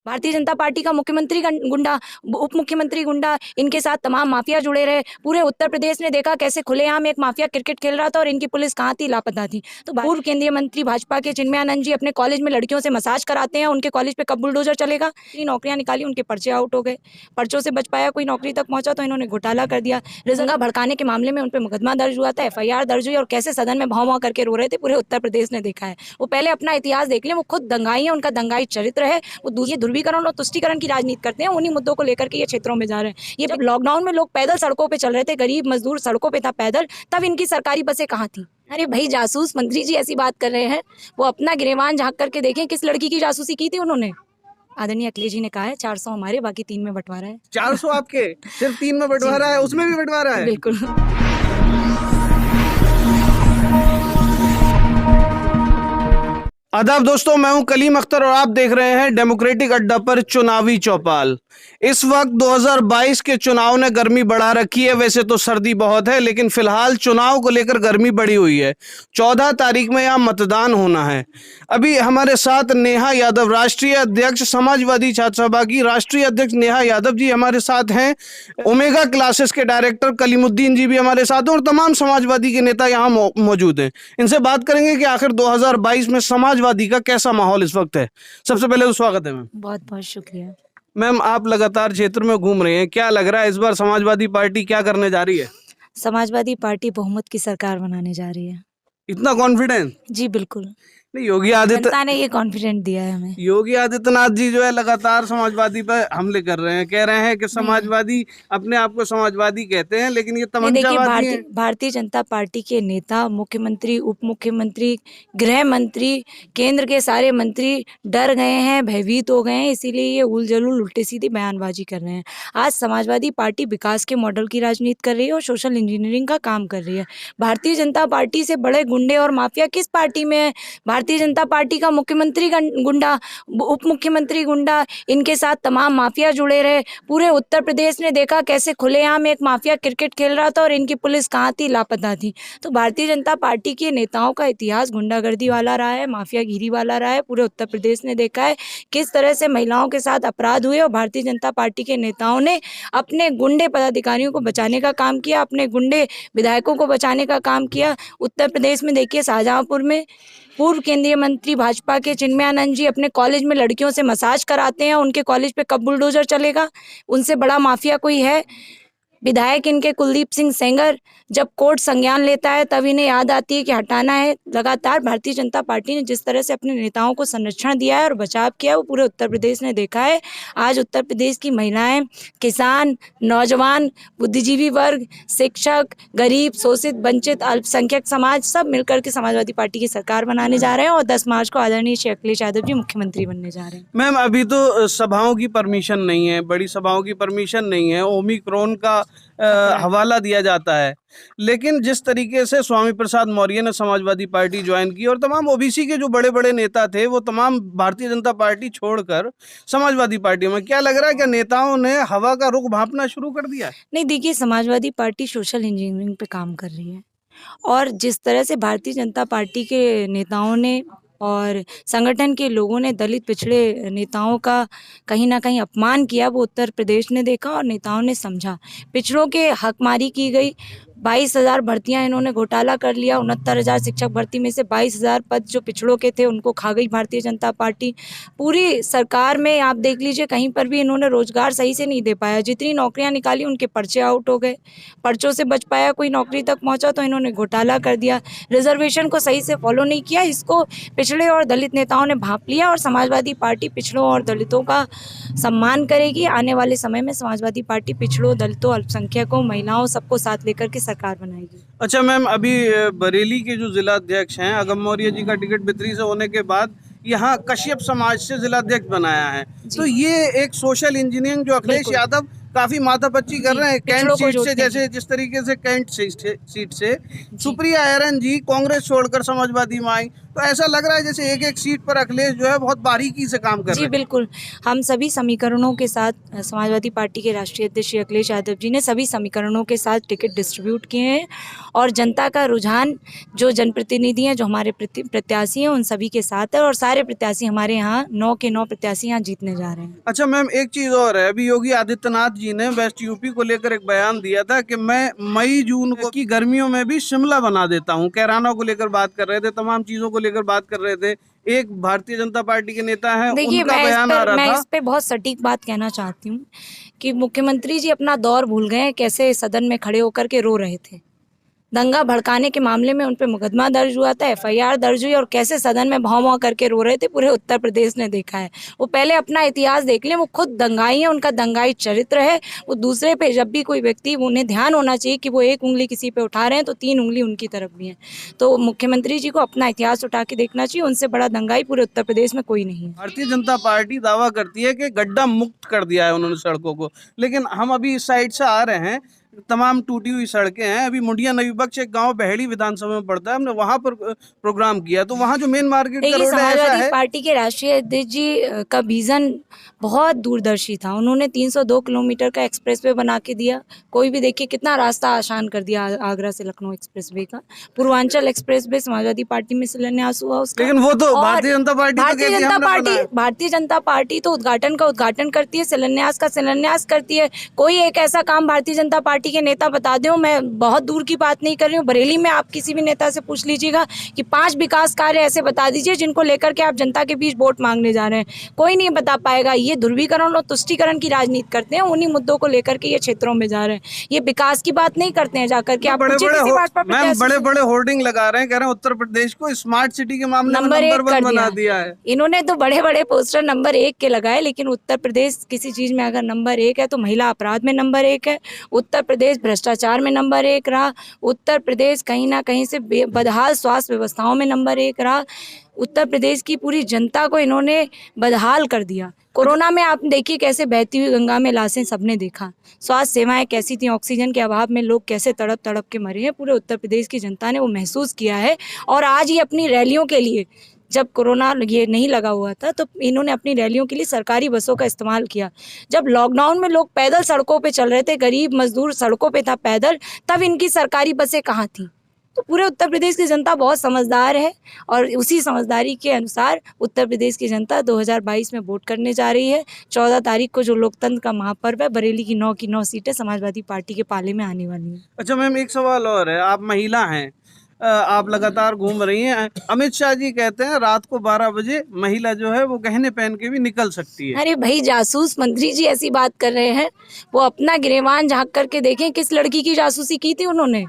Bharatiya Janata party का मुख्यमंत्री गुंडा, उप मुख्यमंत्री गुंडा, इनके साथ तमाम माफिया जुड़े रहे। पूरे उत्तर प्रदेश ने देखा कैसे खुलेआम एक माफिया क्रिकेट खेल रहा था और इनकी पुलिस कहाँ थी, लापता थी। तो पूर्व केंद्रीय मंत्री भाजपा के चिन्मयानंद जी अपने कॉलेज में लड़कियों से मसाज कराते हैं, उनके कॉलेज पे कब बुलडोजर चलेगा। नौकरियां निकाली, उनके पर्चे आउट हो गए, पर्चों से बच पाया कोई नौकरी तक पहुंचा तो इन्होंने घोटाला कर दिया। रिजंगा भड़काने के मामले में उन पर मुकदमा दर्ज हुआ था, FIR दर्ज हुई और कैसे सदन में भाव भाव करके रो रहे थे, पूरे उत्तर प्रदेश ने देखा है। वो पहले अपना इतिहास देख लें, वो खुद दंगाई है, उनका दंगाई चरित्र है। वो दूसरी ध्रुवीकरण और तुष्टीकरण की राजनीति करते हैं, उन्हीं मुद्दों को लेकर के ये क्षेत्रों में जा रहे हैं। ये लॉकडाउन में लोग पैदल सड़कों पे चल रहे थे, गरीब मजदूर सड़कों पे था पैदल, तब इनकी सरकारी बसें कहाँ थी। अरे भाई, जासूस मंत्री जी ऐसी बात कर रहे हैं, वो अपना गिरेबान झांक करके देखें किस लड़की की जासूसी की थी उन्होंने। आदरणीय अखिलेश जी ने कहा है 400 हमारे, बाकी 3 में बंटवारा है। 400 आपके, सिर्फ 3 में बंटवारा है, उसमें भी बंटवारा है। बिल्कुल। आदाब दोस्तों, मैं हूं कलीम अख्तर और आप देख रहे हैं डेमोक्रेटिक अड्डा पर चुनावी चौपाल। इस वक्त 2022 के चुनाव ने गर्मी बढ़ा रखी है। वैसे तो सर्दी बहुत है, लेकिन फिलहाल चुनाव को लेकर गर्मी बढ़ी हुई है। 14 तारीख में यहाँ मतदान होना है। अभी हमारे साथ नेहा यादव, राष्ट्रीय अध्यक्ष समाजवादी छात्र सभा की राष्ट्रीय अध्यक्ष नेहा यादव जी हमारे साथ हैं। ओमेगा क्लासेस के डायरेक्टर कलीमुद्दीन जी भी हमारे साथ हैं और तमाम समाजवादी के नेता यहाँ मौजूद हैं। इनसे बात करेंगे कि आखिर 2022 में समाजवादी का कैसा माहौल इस वक्त है। सबसे पहले तो स्वागत है मैम। बहुत बहुत शुक्रिया। मैम, आप लगातार क्षेत्र में घूम रहे हैं, क्या लग रहा है इस बार समाजवादी पार्टी क्या करने जा रही है? समाजवादी पार्टी बहुमत की सरकार बनाने जा रही है। इतना कॉन्फिडेंस? जी बिल्कुल, नहीं, योगी आदित्य जनता ने ये कॉन्फिडेंट दिया है हमें। योगी आदित्यनाथ जी जो है लगातार समाजवादी पर हमले कर रहे हैं, कह रहे हैं कि समाजवादी अपने आप को समाजवादी कहते हैं, लेकिन ये देखिए, तमंचावादी हैं। भारतीय जनता पार्टी के नेता, मुख्यमंत्री, उप मुख्यमंत्री, गृह मंत्री, केंद्र के सारे मंत्री डर गए हैं, भयभीत हो गए हैं, इसीलिए ये उलझुल उल्टे सीधी बयानबाजी कर रहे हैं। आज समाजवादी पार्टी विकास के मॉडल की राजनीति कर रही है और सोशल इंजीनियरिंग का काम कर रही है। भारतीय जनता पार्टी से बड़े गुंडे और माफिया किस पार्टी में है? भारतीय जनता पार्टी का मुख्यमंत्री गुंडा, उप मुख्यमंत्री गुंडा, इनके साथ तमाम माफिया जुड़े रहे। पूरे उत्तर प्रदेश ने देखा कैसे खुलेआम एक माफिया क्रिकेट खेल रहा था और इनकी पुलिस कहाँ थी, लापता थी। तो भारतीय जनता पार्टी के नेताओं का इतिहास गुंडागर्दी वाला रहा है, माफियागिरी वाला रहा है। पूरे उत्तर प्रदेश ने देखा है किस तरह से महिलाओं के साथ अपराध हुए और भारतीय जनता पार्टी के नेताओं ने अपने गुंडे पदाधिकारियों को बचाने का काम किया, अपने गुंडे विधायकों को बचाने का काम किया। उत्तर प्रदेश में देखिए, शाहजहांपुर में पूर्व केंद्रीय मंत्री भाजपा के चिन्मयानंद जी अपने कॉलेज में लड़कियों से मसाज कराते हैं, उनके कॉलेज पे कब बुलडोजर चलेगा। उनसे बड़ा माफिया कोई है? विधायक इनके कुलदीप सिंह सेंगर जब कोर्ट संज्ञान लेता है तब इन्हें याद आती है कि हटाना है। लगातार भारतीय जनता पार्टी ने जिस तरह से अपने नेताओं को संरक्षण दिया है और बचाव किया है, वो पूरे उत्तर प्रदेश ने देखा है। आज उत्तर प्रदेश की महिलाएं, किसान, नौजवान, बुद्धिजीवी वर्ग, शिक्षक, गरीब, शोषित, वंचित, अल्पसंख्यक समाज सब मिलकर के समाजवादी पार्टी की सरकार बनाने जा रहे हैं और 10 मार्च को आदरणीय श्री अखिलेश यादव जी मुख्यमंत्री बनने जा रहे हैं। मैम, अभी तो सभाओं की परमिशन नहीं है, बड़ी सभाओं की परमिशन नहीं है, ओमिक्रॉन का हवाला दिया जाता है। लेकिन जिस तरीके से स्वामी प्रसाद मौर्य ने समाजवादी पार्टी ज्वाइन की और तमाम ओबीसी के जो बड़े बड़े नेता थे वो तमाम भारतीय जनता पार्टी छोड़कर समाजवादी पार्टी में, क्या लग रहा है कि नेताओं ने हवा का रुख भांपना शुरू कर दिया है? नहीं, देखिए, समाजवादी पार्टी सोशल इंजीनियरिंग पे काम कर रही है और जिस तरह से भारतीय जनता पार्टी के नेताओं ने और संगठन के लोगों ने दलित पिछड़े नेताओं का कहीं ना कहीं अपमान किया, वो उत्तर प्रदेश ने देखा और नेताओं ने समझा। पिछड़ों के हकमारी की गई, 22,000 भर्तियां इन्होंने घोटाला कर लिया। 69,000 शिक्षक भर्ती में से 22,000 पद जो पिछड़ों के थे उनको खा गई भारतीय जनता पार्टी। पूरी सरकार में आप देख लीजिए, कहीं पर भी इन्होंने रोजगार सही से नहीं दे पाया। जितनी नौकरियां निकाली उनके पर्चे आउट हो गए, पर्चों से बच पाया कोई नौकरी तक पहुंचा तो इन्होंने घोटाला कर दिया। रिजर्वेशन को सही से फॉलो नहीं किया, इसको पिछड़े और दलित नेताओं ने भांप लिया और समाजवादी पार्टी पिछड़ों और दलितों का सम्मान करेगी। आने वाले समय में समाजवादी पार्टी पिछड़ों, दलितों, अल्पसंख्यकों, महिलाओं सबको साथ लेकर के सरकार बनाएगी। अच्छा मैम, अभी बरेली के जो जिला अध्यक्ष हैं, अगम मौर्य जी का टिकट बिक्री से होने के बाद यहाँ कश्यप समाज से जिला अध्यक्ष बनाया है, तो ये एक सोशल इंजीनियरिंग जो अखिलेश यादव काफी माथापच्ची कर रहे हैं कैंट सीट से, जैसे जिस तरीके से कैंट सीट से सुप्रिया एरन जी कांग्रेस छोड़कर समाजवादी में आई, तो ऐसा लग रहा है जैसे एक एक सीट पर अखिलेश जो है बहुत बारीकी से काम कर रहे जी हैं। बिल्कुल, हम सभी समीकरणों के साथ समाजवादी पार्टी के राष्ट्रीय अध्यक्ष श्री अखिलेश यादव जी ने सभी समीकरणों के साथ टिकट डिस्ट्रीब्यूट किए हैं और जनता का रुझान जो जनप्रतिनिधि हैं, जो हमारे प्रत्याशी हैं, उन सभी के साथ है और सारे प्रत्याशी हमारे यहाँ 9 के 9 प्रत्याशी यहाँ जीतने जा रहे हैं। अच्छा मैम, एक चीज और है, अभी योगी आदित्यनाथ जी ने वेस्ट यूपी को लेकर एक बयान दिया था कि मैं मई जून को की गर्मियों में भी शिमला बना देता हूं। कैराना को लेकर बात कर रहे थे, तमाम चीजों को लेकर बात कर रहे थे। एक भारतीय जनता पार्टी के नेता हैं, देखिए, उनका बयान आ रहा था। इस पे बहुत सटीक बात कहना चाहती हूँ कि मुख्यमंत्री जी अपना दौर भूल गए हैं, कैसे सदन में खड़े होकर के रो रहे थे। दंगा भड़काने के मामले में उन पे मुकदमा दर्ज हुआ था, FIR दर्ज हुई और कैसे सदन में भौं भौं करके रो रहे थे, पूरे उत्तर प्रदेश ने देखा है। वो पहले अपना इतिहास देख लें, वो खुद दंगाई है, उनका दंगाई चरित्र है। वो दूसरे पे जब भी कोई व्यक्ति, उन्हें ध्यान होना चाहिए कि वो एक उंगली किसी पे उठा रहे हैं तो 3 उंगली उनकी तरफ भी है। तो मुख्यमंत्री जी को अपना इतिहास उठा के देखना चाहिए, उनसे बड़ा दंगाई पूरे उत्तर प्रदेश में कोई नहीं है। भारतीय जनता पार्टी दावा करती है कि गड्ढा मुक्त कर दिया है उन्होंने सड़कों को, लेकिन हम अभी इस साइड से आ रहे हैं, तमाम टूटी हुई सड़कें हैं। अभी मुंडिया नवी बख्श एक गांव बहेड़ी विधानसभा में पड़ता है, हमने वहां पर प्रोग्राम किया, तो वहां जो मेन मार्केट का रोड है, ऐसा समाजवादी है। पार्टी के राष्ट्रीय अध्यक्ष जी का विजन बहुत दूरदर्शी था। उन्होंने 302 किलोमीटर का एक्सप्रेसवे बना के दिया। कोई भी देखिए कितना रास्ता आसान कर दिया आगरा से लखनऊ एक्सप्रेसवे का। पूर्वांचल एक्सप्रेसवे समाजवादी पार्टी में शिलान्यास हुआ उसका। लेकिन वो तो और भारतीय जनता पार्टी भारतीय जनता पार्टी तो उद्घाटन का उद्घाटन करती है, शिलान्यास का शिलान्यास करती है। कोई एक ऐसा काम भारतीय जनता पार्टी के नेता बता दो, मैं बहुत दूर की बात नहीं कर रही हूँ, बरेली में आप किसी भी नेता से पूछ लीजिएगा कि 5 विकास कार्य ऐसे बता दीजिए जिनको लेकर के आप जनता के बीच वोट मांगने जा रहे हैं, कोई नहीं बता पाएगा। ये ध्रुवीकरण और तुष्टीकरण की राजनीति करते हैं, उन्हीं मुद्दों को लेकर के ये क्षेत्रों में जा रहे हैं। ये विकास की बात नहीं करते हैं जाकर के। आप बड़े बड़े होर्डिंग लगा रहे हैं, कह रहे हैं उत्तर प्रदेश को स्मार्ट सिटी के मामले में नंबर 1 बना दिया है। इन्होंने तो बड़े बड़े पोस्टर नंबर 1 के लगाए, लेकिन उत्तर प्रदेश किसी चीज में अगर नंबर 1 है तो महिला अपराध में नंबर 1 है। उत्तर प्रदेश भ्रष्टाचार में नंबर 1 रहा। उत्तर प्रदेश कहीं ना कहीं से बदहाल स्वास्थ्य व्यवस्थाओं में नंबर 1 रहा। उत्तर प्रदेश की पूरी जनता को इन्होंने बदहाल कर दिया। कोरोना में आप देखिए कैसे बहती हुई गंगा में लाशें सबने देखा। स्वास्थ्य सेवाएं कैसी थी, ऑक्सीजन के अभाव में लोग कैसे तड़प तड़प के मरे हैं, पूरे उत्तर प्रदेश की जनता ने वो महसूस किया है। और आज ये अपनी रैलियों के लिए, जब कोरोना ये नहीं लगा हुआ था तो इन्होंने अपनी रैलियों के लिए सरकारी बसों का इस्तेमाल किया। जब लॉकडाउन में लोग पैदल सड़कों पे चल रहे थे, गरीब मजदूर सड़कों पे था पैदल, तब इनकी सरकारी बसें कहाँ थी। तो पूरे उत्तर प्रदेश की जनता बहुत समझदार है और उसी समझदारी के अनुसार उत्तर प्रदेश की जनता 2022 में वोट करने जा रही है। 14 तारीख को जो लोकतंत्र का महापर्व है, बरेली की 9 की 9 सीटें समाजवादी पार्टी के पाले में आने वाली हैं। अच्छा मैम, एक सवाल और है, आप महिला हैं, आप लगातार घूम रही हैं। अमित शाह जी कहते हैं रात को 12 बजे महिला जो है वो गहने पहन के भी निकल सकती है। अरे भाई, जासूस मंत्री जी ऐसी बात कर रहे हैं, वो अपना गिरेबान झांक करके देखें किस लड़की की जासूसी की थी उन्होंने।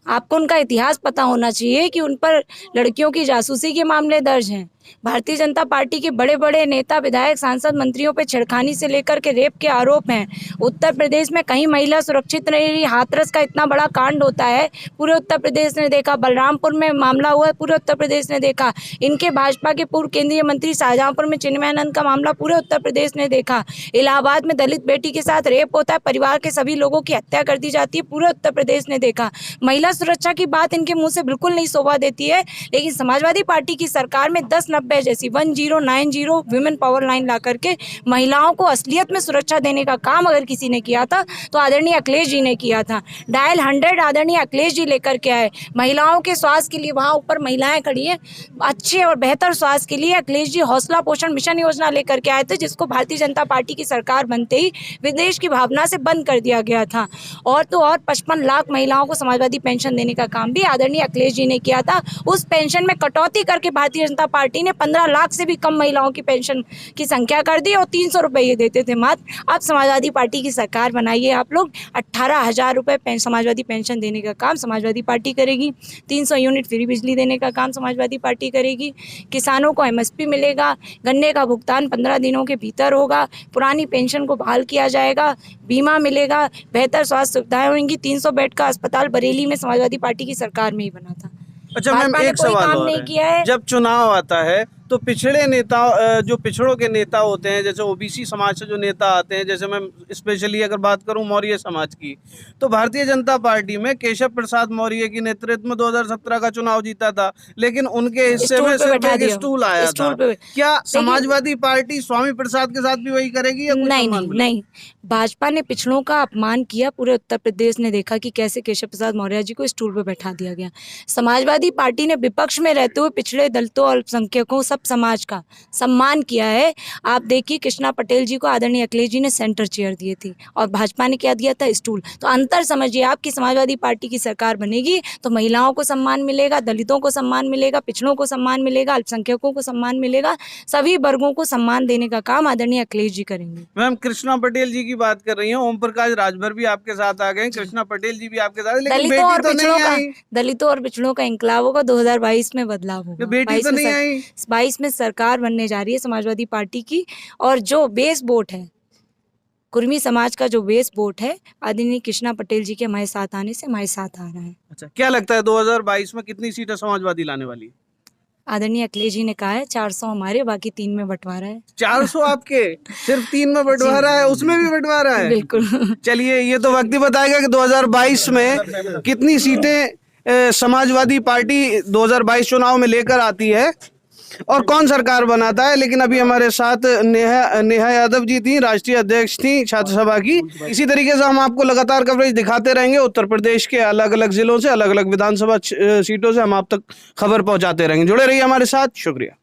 आपको उनका इतिहास पता होना चाहिए कि उन पर लड़कियों की जासूसी के मामले दर्ज हैं। भारतीय जनता पार्टी के बड़े बड़े नेता, विधायक, सांसद, मंत्रियों पे छेड़खानी से लेकर के रेप के आरोप हैं। उत्तर प्रदेश में कहीं महिला सुरक्षित नहीं रही। हाथरस का इतना बड़ा कांड होता है, पूरे उत्तर प्रदेश ने देखा। बलरामपुर में मामला हुआ, पूरे उत्तर प्रदेश ने देखा। इनके भाजपा के पूर्व केंद्रीय मंत्री शाहजहांपुर में चिन्मयानंद का मामला पूरे उत्तर प्रदेश ने देखा। इलाहाबाद में दलित बेटी के साथ रेप होता है, परिवार के सभी लोगों की हत्या कर दी जाती है, पूरे उत्तर प्रदेश ने देखा। महिला सुरक्षा की बात इनके मुंह से बिल्कुल नहीं शोभा देती है, लेकिन समाजवादी पार्टी की सरकार में 10-90 जैसी 1090 वुमेन पावर लाइन ला करके महिलाओं को असलियत में सुरक्षा देने का काम अगर किसी ने किया था तो आदरणीय अखिलेश जी ने किया था। डायल 100 आदरणीय अखिलेश जी लेकर के आए। महिलाओं के स्वास्थ्य के लिए वहाँ ऊपर महिलाएं खड़ी हैं, अच्छे और बेहतर स्वास्थ्य के लिए अखिलेश जी हौसला पोषण मिशन योजना लेकर के आए थे, जिसको भारतीय जनता पार्टी की सरकार बनते ही विदेश की भावना से बंद कर दिया गया था। और तो और 55 लाख महिलाओं को समाजवादी पेंशन देने का काम भी आदरणीय अखिलेश जी ने किया था। उस पेंशन में कटौती करके भारतीय जनता पार्टी ने 15 लाख से भी कम महिलाओं की पेंशन की संख्या कर दी और 300 रुपये ये देते थे मात्र। अब समाजवादी पार्टी की सरकार बनाइए आप लोग, 18,000 रुपये समाजवादी पेंशन देने का काम समाजवादी पार्टी करेगी। 300 यूनिट फ्री बिजली देने का काम समाजवादी पार्टी करेगी। किसानों को MSP मिलेगा। गन्ने का भुगतान 15 दिनों के भीतर होगा। पुरानी पेंशन को बहाल किया जाएगा। बीमा मिलेगा। बेहतर स्वास्थ्य सुविधाएं होंगी। 300 बेड का अस्पताल बरेली में समाजवादी पार्टी की सरकार में ही बना था। अच्छा मैम, एक सवाल और है, जब चुनाव आता है तो पिछड़े नेता जो पिछड़ों के नेता होते हैं, जैसे ओबीसी समाज से जो नेता आते हैं, जैसे मैं स्पेशली अगर बात करूं मौर्य समाज की, तो भारतीय जनता पार्टी में केशव प्रसाद मौर्य की नेतृत्व में 2017 का चुनाव जीता था, लेकिन उनके हिस्से स्टूल में पे सिर्फ बैठा एक दिया। स्टूल आया था। स्टूल पे क्या देखिए, समाजवादी पार्टी स्वामी प्रसाद के साथ भी वही करेगी या कुछ नहीं सम्मान नहीं मिलेगा? नहीं, भाजपा ने पिछड़ों का अपमान किया। पूरे उत्तर प्रदेश ने देखा कि कैसे केशव प्रसाद मौर्य जी को स्टूल पर बैठा दिया गया। समाजवादी पार्टी ने विपक्ष में रहते हुए पिछड़े दलितों और अल्पसंख्यकों सब समाज का सम्मान किया है। आप देखिए, कृष्णा पटेल जी को आदरणीय अखिलेश जी ने सेंटर चेयर दी थी और भाजपा ने क्या दिया था, स्टूल। तो अंतर समझिए, आपकी समाजवादी पार्टी की सरकार बनेगी तो महिलाओं को सम्मान मिलेगा, दलितों को सम्मान मिलेगा, पिछड़ों को सम्मान मिलेगा, अल्पसंख्यकों को सम्मान मिलेगा। सभी वर्गों को सम्मान देने का काम आदरणीय अखिलेश जी करेंगे। मैम, कृष्णा पटेल जी की बात कर रही हैं, ओम प्रकाश राजभर भी आपके साथ आ गए, कृष्णा पटेल जी भी आपके साथ, लेकिन दलितों बेटी और तो नहीं पिछड़ों का आई। दलितों और पिछड़ों का इंकलाब होगा, 2022 में बदलाव होगा। बेटी तो नहीं आई। 22 में सरकार बनने जा रही है समाजवादी पार्टी की। और जो बेस वोट है, कुर्मी समाज का जो बेस वोट है, आदरणीय कृष्णा पटेल जी के हमारे साथ आने से हमारे साथ आ रहा है। अच्छा, क्या लगता है 2022 में कितनी सीटें समाजवादी लाने वाली है? आदरणीय अखिलेश जी ने कहा है 400 हमारे, बाकी 3 में बंटवारा है। 400 आपके, सिर्फ 3 में बंटवारा है, उसमें भी बंटवारा है? बिल्कुल। चलिए, ये तो वक्त ही बताएगा कि 2022 में कितनी सीटें समाजवादी पार्टी 2022 चुनाव में लेकर आती है और कौन सरकार बनाता है। लेकिन अभी हमारे साथ नेहा यादव जी थी, राष्ट्रीय अध्यक्ष थी छात्र सभा की। इसी तरीके से हम आपको लगातार कवरेज दिखाते रहेंगे। उत्तर प्रदेश के अलग अलग जिलों से, अलग अलग विधानसभा सीटों से हम आप तक खबर पहुंचाते रहेंगे। जुड़े रहिए हमारे साथ। शुक्रिया।